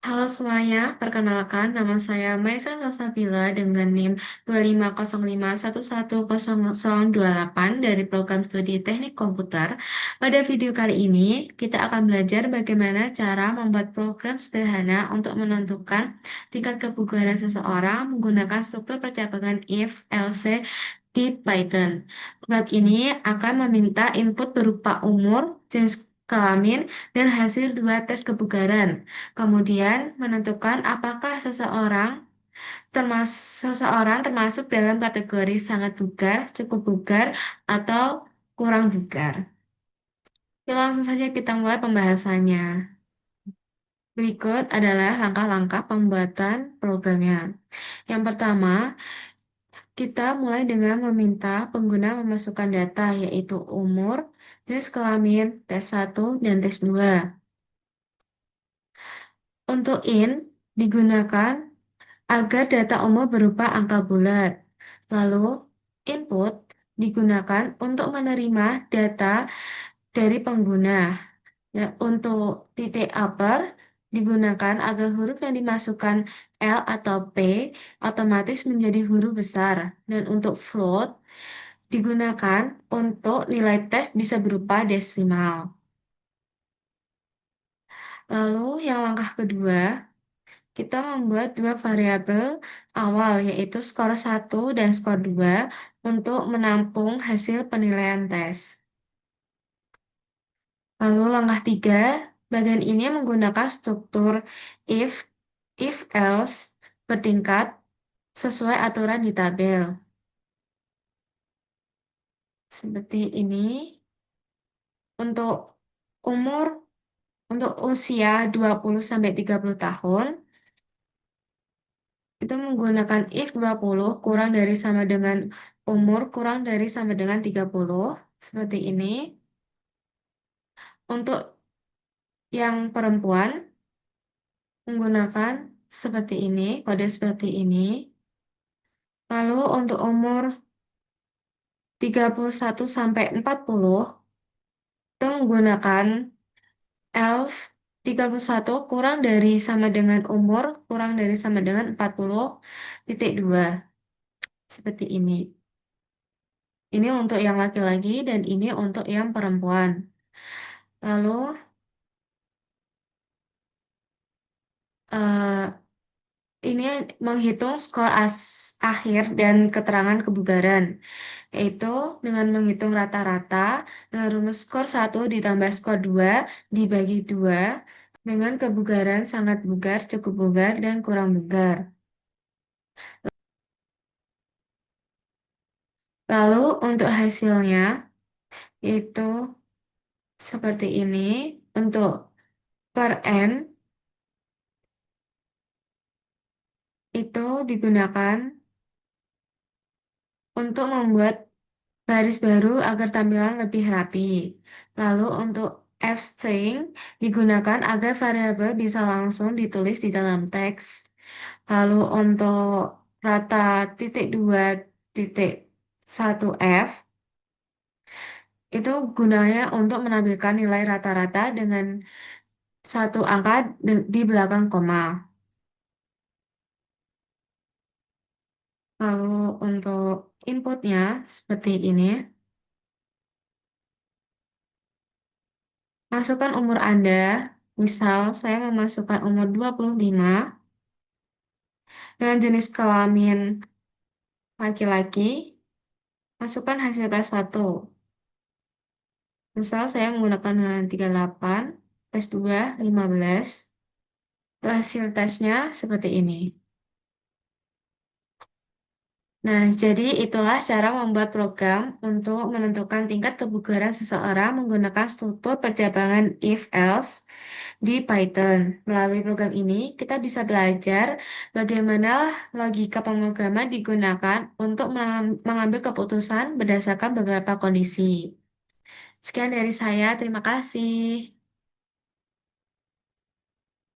Halo semuanya, perkenalkan nama saya Maisa Salsabila dengan NIM 25051110028 dari program studi Teknik Komputer. Pada video kali ini, kita akan belajar bagaimana cara membuat program sederhana untuk menentukan tingkat kebugaran seseorang menggunakan struktur percabangan if, else di Python. Program ini akan meminta input berupa umur, jenis kelamin, dan hasil dua tes kebugaran. Kemudian menentukan apakah seseorang termasuk dalam kategori sangat bugar, cukup bugar, atau kurang bugar. Oke, langsung saja kita mulai pembahasannya. Berikut adalah langkah-langkah pembuatan programnya. Yang pertama, kita mulai dengan meminta pengguna memasukkan data yaitu umur, tes kelamin, tes 1, dan tes 2. Untuk in digunakan agar data umum berupa angka bulat. Lalu, input digunakan untuk menerima data dari pengguna. Ya, untuk titik upper digunakan agar huruf yang dimasukkan L atau P otomatis menjadi huruf besar. Dan untuk float digunakan untuk nilai tes bisa berupa desimal. Lalu yang langkah kedua, kita membuat dua variabel awal yaitu skor 1 dan skor 2 untuk menampung hasil penilaian tes. Lalu langkah 3, bagian ini menggunakan struktur if, if else bertingkat sesuai aturan di tabel. Seperti ini. Untuk umur, untuk usia 20 sampai 30 tahun, itu menggunakan if 20 kurang dari sama dengan umur kurang dari sama dengan 30 seperti ini. Untuk yang perempuan menggunakan seperti ini, kode seperti ini. Lalu untuk umur 31 sampai 40 itu menggunakan elf 31 kurang dari sama dengan umur kurang dari sama dengan 40,2 seperti ini. Ini untuk yang laki-laki dan ini untuk yang perempuan. Lalu eh, ini menghitung skor akhir dan keterangan kebugaran, yaitu dengan menghitung rata-rata dengan rumus skor 1 ditambah skor 2 dibagi 2 dengan kebugaran sangat bugar, cukup bugar, dan kurang bugar. Lalu untuk hasilnya itu seperti ini. Untuk per n itu digunakan untuk membuat baris baru agar tampilan lebih rapi. Lalu untuk f-string digunakan agar variabel bisa langsung ditulis di dalam teks. Lalu untuk rata titik 2 titik 1 f itu gunanya untuk menampilkan nilai rata-rata dengan satu angka di belakang koma. Lalu untuk inputnya seperti ini. Masukkan umur Anda. Misal saya memasukkan umur 25 dengan jenis kelamin laki-laki. Masukkan hasil tes 1. Misal saya menggunakan dengan 38, tes 2, 15. Hasil tesnya seperti ini. Nah, jadi itulah cara membuat program untuk menentukan tingkat kebugaran seseorang menggunakan struktur percabangan if-else di Python. Melalui program ini, kita bisa belajar bagaimana logika pemrograman digunakan untuk mengambil keputusan berdasarkan beberapa kondisi. Sekian dari saya, terima kasih.